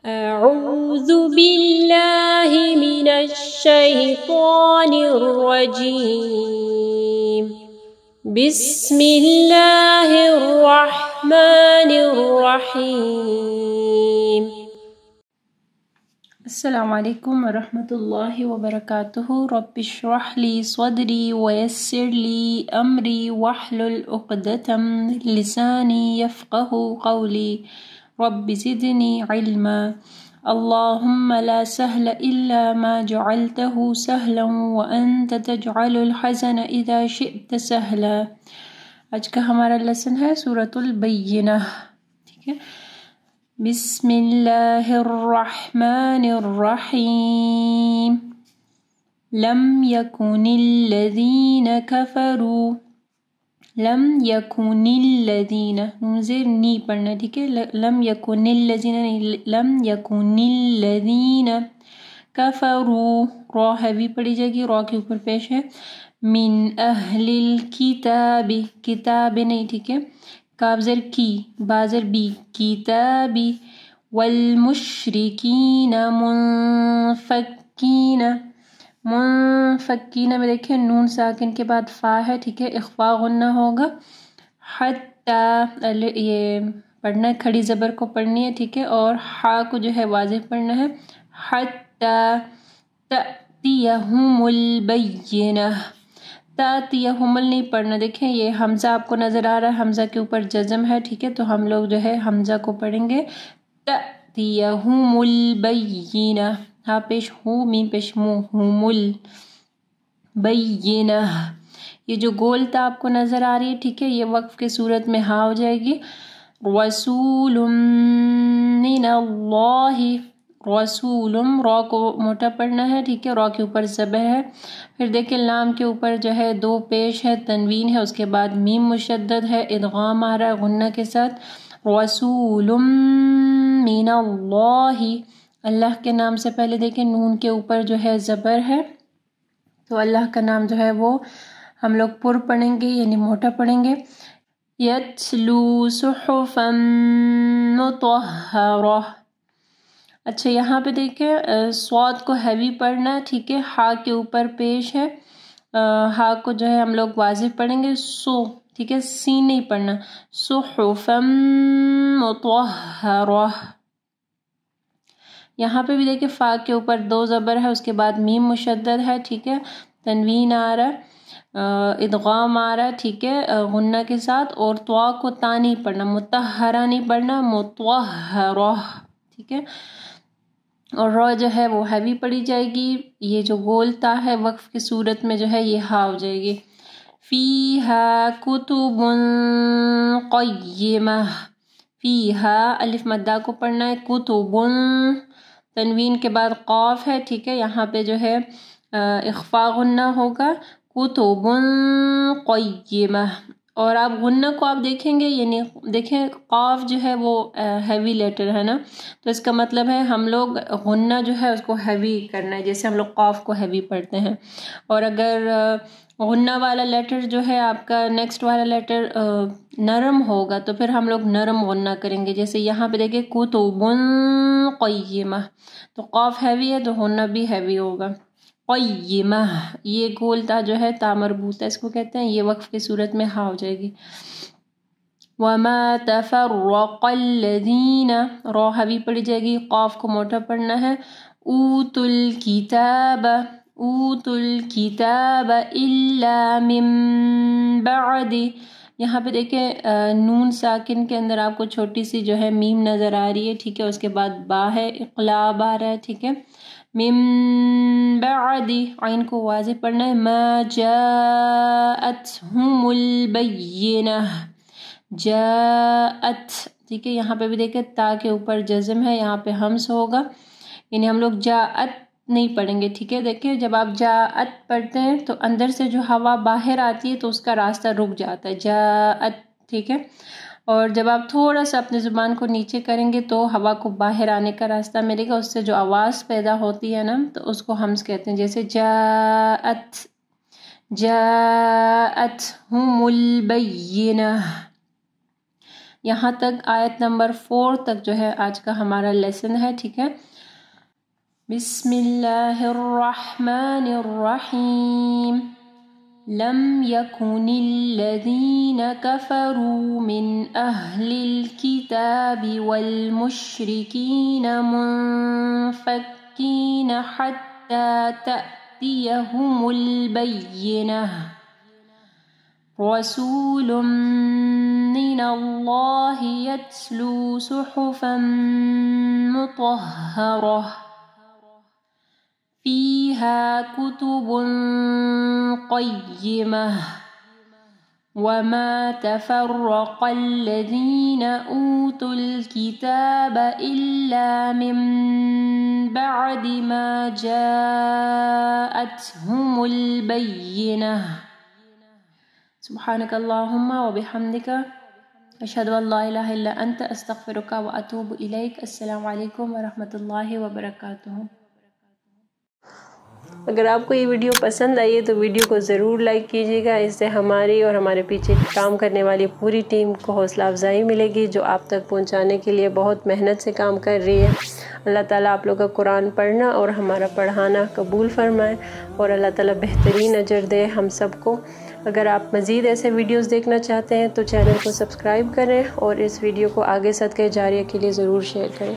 أعوذ بالله من الشيطان الرجيم بسم الله الرحمن الرحيم السلام علیکم ورحمۃ اللہ وبرکاتہ رب اشرح لی صدری ویسر لی امری واحلل عقدۃ من لسانی یفقہوا قولی رب زدنی علما اللہم لا سہل الا ما جعلته سہلا وانت تجعل الحزن اذا شئت سہلا۔ آج کا ہمارا لیسن ہے سورۃ البینہ، ٹھیک ہے۔ بسم اللہ الرحمن الرحیم لم یکن الذین کفروا، لم یکن الذین، نون زیر نی پڑھنا، ٹھیک ہے۔ لم یکن الذین نہیں، لم یکن الذین کفروا، را ہیوی پڑھی جائے گی، را کے اوپر پیش ہے۔ من اہل الکتاب، کتاب نہیں، ٹھیک ہے۔ کاف زیر کی، با زیر بی، کتابی، والمشرکین منفکین، منفکین میں دیکھیں نون ساکن کے بعد فا ہے، ٹھیک ہے، اخفا غنہ ہوگا۔ حتی، یہ پڑھنا ہے، کھڑی زبر کو پڑھنی ہے، ٹھیک ہے، اور ہا کو جو ہے واضح پڑھنا ہے۔ حتی تأتیہم البینہ، تأتیہم نہیں پڑھنا، دیکھیں یہ حمزہ آپ کو نظر آ رہا ہے، حمزہ کے اوپر جزم ہے، ٹھیک ہے، تو ہم لوگ جو ہے حمزہ کو پڑھیں گے تأتیہم البینہ، ہا پیش ہو، میم پیش مو، ہم البینہ۔ یہ جو گول تا آپ کو نظر آ رہی ہے، ٹھیک ہے، یہ وقف کے صورت میں ہا ہو جائے گی۔ رسول من اللہ، رسول، را کو موٹا پڑھنا ہے، ٹھیک ہے، را کے اوپر زبر ہے۔ پھر دیکھیں لام کے اوپر جو ہے دو پیش ہے، تنوین ہے، اس کے بعد میم مشدد ہے، ادغام آ رہا ہے غنہ کے ساتھ۔ رسول من اللہ، اللہ کے نام سے پہلے دیکھیں نون کے اوپر جو ہے زبر ہے، تو اللہ کا نام جو ہے وہ ہم لوگ پر پڑھیں گے، یعنی موٹا پڑھیں گے۔ یتلو صحفا مطہرہ، اچھا یہاں پہ دیکھیں صاد کو ہیوی پڑھنا ہے، ٹھیک ہے، ہا کے اوپر پیش ہے، ہا کو جو ہے ہم لوگ واضح پڑھیں گے، سو، ٹھیک ہے، سین نہیں پڑھنا، صحفا مطہرہ۔ یہاں پہ بھی دیکھیں فا کے اوپر دو زبر ہے، اس کے بعد میم مشدد ہے، ٹھیک ہے، تنوین آ رہا ہے، ادغام آ رہا ہے، ٹھیک ہے، غنہ کے ساتھ، اور طوا کو تا نہیں پڑھنا، مطہرہ نہیں پڑھنا، مطہرہ، ٹھیک ہے، اور را جو ہے وہ ہیوی پڑھی جائے گی۔ یہ جو گول تا ہے وقف کی صورت میں جو ہے یہ ہا ہو جائے گی۔ فیہا کتب قیمہ، فیہا الف مدہ کو پڑھنا ہے، کتب، تنوین کے بعد قاف ہے، ٹھیک ہے، یہاں پہ جو ہے اخفا غنہ ہوگا، کتب قیمہ، اور آپ غنہ کو آپ دیکھیں گے، یعنی دیکھیں قاف جو ہے وہ ہیوی لیٹر ہے نا، تو اس کا مطلب ہے ہم لوگ غنہ جو ہے اس کو ہیوی کرنا ہے، جیسے ہم لوگ قاف کو ہیوی پڑھتے ہیں، اور اگر غنہ والا لیٹر جو ہے آپ کا نیکسٹ والا لیٹر نرم ہوگا تو پھر ہم لوگ نرم غنہ کریں گے، جیسے یہاں پہ دیکھیں کتب قیمہ، تو قاف ہیوی ہے تو غنہ بھی ہیوی ہوگا۔ قیمہ، یہ گول تا جو ہے تا مربوط ہے، اس کو کہتے ہیں، یہ وقف کی صورت میں ہا ہو جائے گی۔ وما تفرق الذین، را ہیوی پڑھی جائے گی، قاف کو موٹا پڑھنا ہے۔ اوتوا الکتاب، اوتوا الکتاب الا من بعد، یہاں پہ دیکھیں نون ساکن کے اندر آپ کو چھوٹی سی جو ہے میم نظر آ رہی ہے، ٹھیک ہے، اس کے بعد با ہے، اقلاب آ رہا ہے، ٹھیک ہے، من بعد، عین کو واضح پڑھنا ہے، ما جاءتہم البینہ، جاءت، ٹھیک ہے، یہاں پہ بھی دیکھیں تا کے اوپر جزم ہے، یہاں پہ ہمس ہوگا، یعنی ہم لوگ جاءت نہیں پڑھیں گے، ٹھیک ہے، دیکھیں جب آپ جاءت پڑھتے ہیں تو اندر سے جو ہوا باہر آتی ہے تو اس کا راستہ رک جاتا ہے، جاءت، ٹھیک ہے، اور جب آپ تھوڑا سا اپنی زبان کو نیچے کریں گے تو ہوا کو باہر آنے کا راستہ ملے گا، اس سے جو آواز پیدا ہوتی ہے نا تو اس کو ہمس کہتے ہیں، جیسے جاءت، جاءتہم البینہ، یہاں تک آیت نمبر 4 تک جو ہے آج کا ہمارا لیسن ہے، ٹھیک ہے۔ بسم اللہ الرحمن الرحیم لم يكن الذين كفروا من أهل الكتاب والمشركين منفكين حتى تأتيهم البينة رسول من الله يتلو صحفا مطهرة فيها كتب قيمة وما تفرق الذين أوتوا الكتاب إلا من بعد ما جاءتهم البينة سبحانك اللهم وبحمدك أشهد أن لا إله إلا أنت أستغفرك وأتوب إليك۔ السلام علیکم ورحمۃ اللہ وبرکاتہ۔ اگر آپ کو یہ ویڈیو پسند آئی ہے تو ویڈیو کو ضرور لائک کیجیے گا، اس سے ہماری اور ہمارے پیچھے کام کرنے والی پوری ٹیم کو حوصلہ افزائی ملے گی جو آپ تک پہنچانے کے لیے بہت محنت سے کام کر رہی ہے۔ اللہ تعالیٰ آپ لوگوں کا قرآن پڑھنا اور ہمارا پڑھانا قبول فرمائے اور اللہ تعالیٰ بہترین اجر دے ہم سب کو۔ اگر آپ مزید ایسے ویڈیوز دیکھنا چاہتے ہیں تو چینل کو سبسکرائب کریں اور اس ویڈیو کو آگے صدقہ جاریہ کے لیے ضرور شیئر کریں۔